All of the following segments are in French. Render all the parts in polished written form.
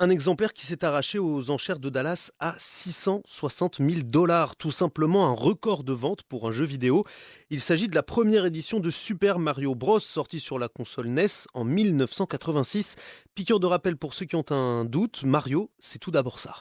Un exemplaire qui s'est arraché aux enchères de Dallas à 660 000 $, tout simplement un record de vente pour un jeu vidéo. Il s'agit de la première édition de Super Mario Bros sortie sur la console NES en 1986. Piqûre de rappel pour ceux qui ont un doute, Mario, c'est tout d'abord ça.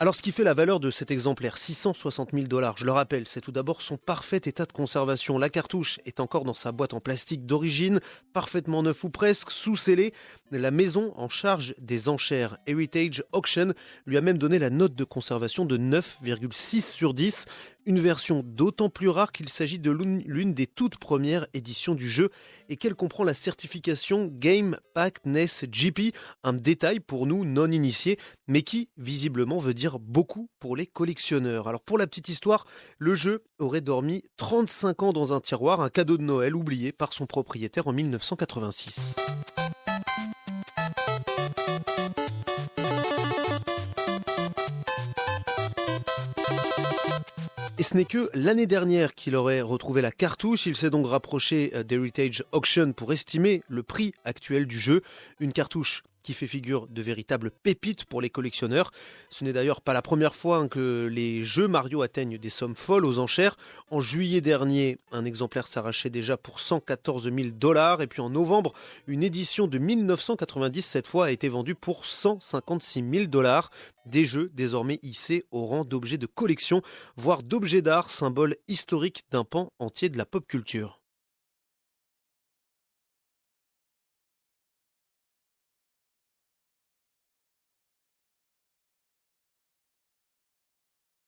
Alors, ce qui fait la valeur de cet exemplaire, 660 000 $, je le rappelle, c'est tout d'abord son parfait état de conservation. La cartouche est encore dans sa boîte en plastique d'origine, parfaitement neuf ou presque, sous-scellée. La maison en charge des enchères Heritage Auction lui a même donné la note de conservation de 9,6 sur 10. Une version d'autant plus rare qu'il s'agit de l'une des toutes premières éditions du jeu et qu'elle comprend la certification Game Pack NES GP, un détail pour nous non initiés, mais qui visiblement veut dire beaucoup pour les collectionneurs. Alors pour la petite histoire, le jeu aurait dormi 35 ans dans un tiroir, un cadeau de Noël oublié par son propriétaire en 1986. Et ce n'est que l'année dernière qu'il aurait retrouvé la cartouche. Il s'est donc rapproché d'Heritage Auction pour estimer le prix actuel du jeu. Une cartouche qui fait figure de véritable pépite pour les collectionneurs. Ce n'est d'ailleurs pas la première fois que les jeux Mario atteignent des sommes folles aux enchères. En juillet dernier, un exemplaire s'arrachait déjà pour 114 000 $. Et puis en novembre, une édition de 1990 cette fois a été vendue pour 156 000 $. Des jeux désormais hissés au rang d'objets de collection, voire d'objets d'art, symbole historique d'un pan entier de la pop culture.